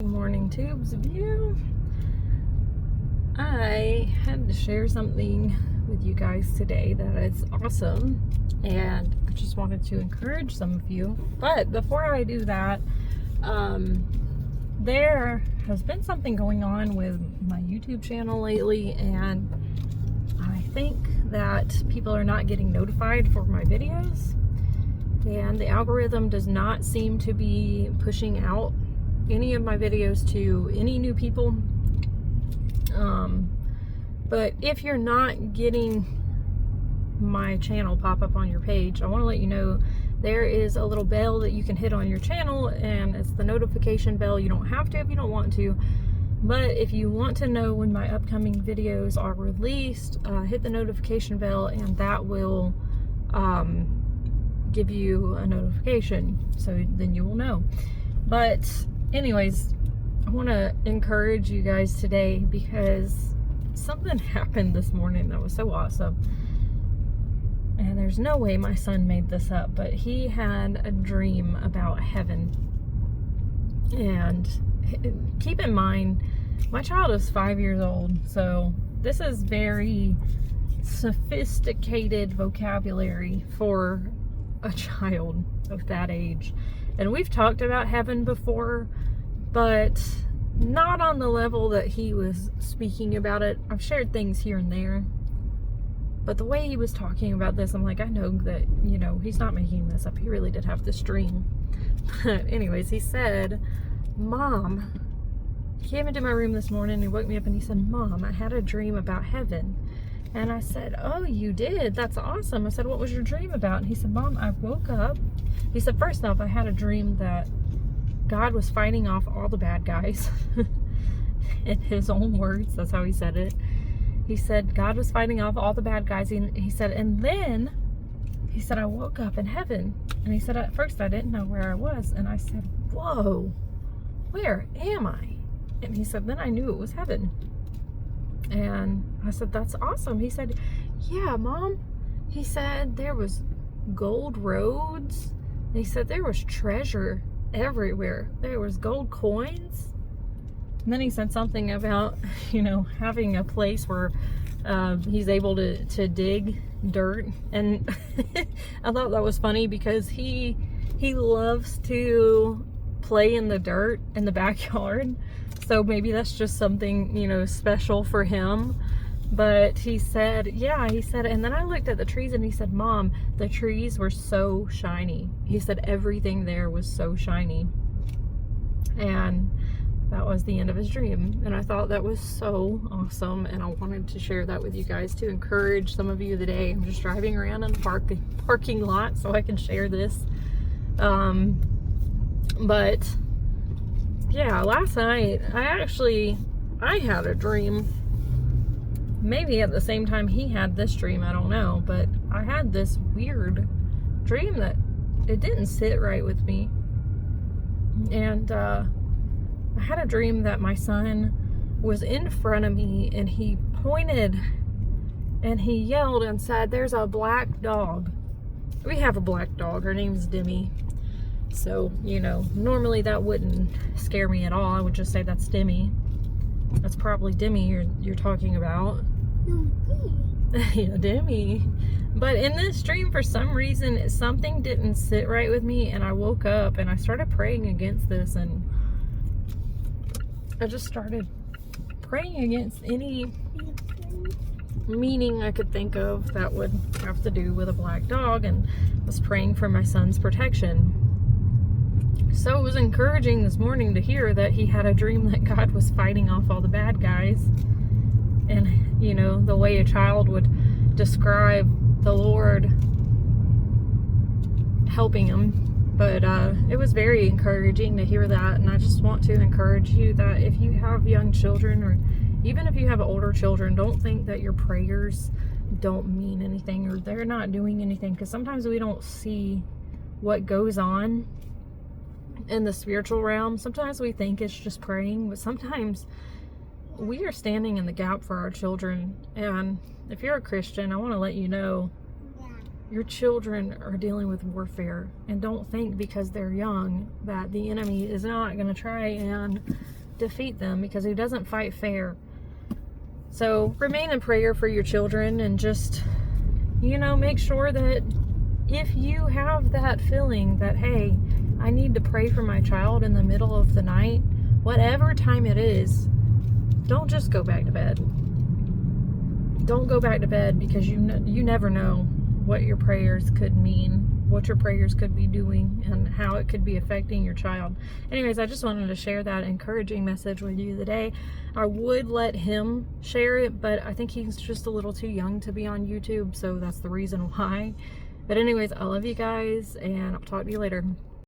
Good morning, tubes of you. I had to share something with you guys today that is awesome, and I just wanted to encourage some of you. But before I do that, there has been something going on with my YouTube channel lately, and I think that people are not getting notified for my videos, and the algorithm does not seem to be pushing out any of my videos to any new people. But if you're not getting my channel pop up on your page, I want to let you know there is a little bell that you can hit on your channel, and it's the notification bell. You don't have to if you don't want to, but if you want to know when my upcoming videos are released, hit the notification bell, and that will give you a notification, so then you will know. But anyways, I want to encourage you guys today because something happened this morning that was so awesome. And there's no way my son made this up, but he had a dream about heaven. And keep in mind, my child is 5 years old, so this is very sophisticated vocabulary for a child of that age. And we've talked about heaven before, but not on the level that he was speaking about it. I've shared things here and there, but the way he was talking about this, I'm like, I know that, you know, he's not making this up. He really did have this dream. But anyways, he said, Mom, he came into my room this morning and he woke me up and he said, Mom, I had a dream about heaven. And I said, oh, you did? That's awesome. I said, what was your dream about? And he said, Mom, I woke up. He said, first off, I had a dream that God was fighting off all the bad guys. In his own words, that's how he said it. He said, God was fighting off all the bad guys. He said, and then, he said, I woke up in heaven. And he said, at first I didn't know where I was. And I said, whoa, where am I? And he said, then I knew it was heaven. And I said, that's awesome. He said, yeah, Mom. He said, there was gold roads. And he said, there was treasure everywhere. There was gold coins. And then he said something about, you know, having a place where he's able to dig dirt. And I thought that was funny because he loves to play in the dirt in the backyard. So maybe that's just something, you know, special for him. But he said, yeah, he said, and then I looked at the trees and he said, Mom, the trees were so shiny. He said everything there was so shiny. And that was the end of his dream. And I thought that was so awesome. And I wanted to share that with you guys to encourage some of you today. I'm just driving around in the parking lot so I can share this. But yeah, last night I had a dream. Maybe at the same time he had this dream, I don't know, but I had this weird dream that it didn't sit right with me. And I had a dream that my son was in front of me and he pointed and he yelled and said, there's a black dog. We have a black dog. Her name's Demi. So, you know, normally that wouldn't scare me at all. I would just say that's Demi. That's probably Demi you're talking about. Yeah, Demi. But in this dream, for some reason, something didn't sit right with me, and I woke up and I started praying against this, and I just started praying against any meaning I could think of that would have to do with a black dog, and was praying for my son's protection. So it was encouraging this morning to hear that he had a dream that God was fighting off all the bad guys. And, you know, the way a child would describe the Lord helping him. But it was very encouraging to hear that. And I just want to encourage you that if you have young children, or even if you have older children, don't think that your prayers don't mean anything or they're not doing anything. Because sometimes we don't see what goes on in the spiritual realm. Sometimes we think it's just praying, but sometimes we are standing in the gap for our children. And if you're a Christian, I want to let you know your children are dealing with warfare, and don't think because they're young that the enemy is not going to try and defeat them, because he doesn't fight fair. So remain in prayer for your children, and just, you know, make sure that if you have that feeling that, hey, I need to pray for my child in the middle of the night, whatever time it is, don't just go back to bed. Don't go back to bed, because you never know what your prayers could mean, what your prayers could be doing, and how it could be affecting your child. Anyways, I just wanted to share that encouraging message with you today. I would let him share it, but I think he's just a little too young to be on YouTube, so that's the reason why. But anyways, I love you guys, and I'll talk to you later.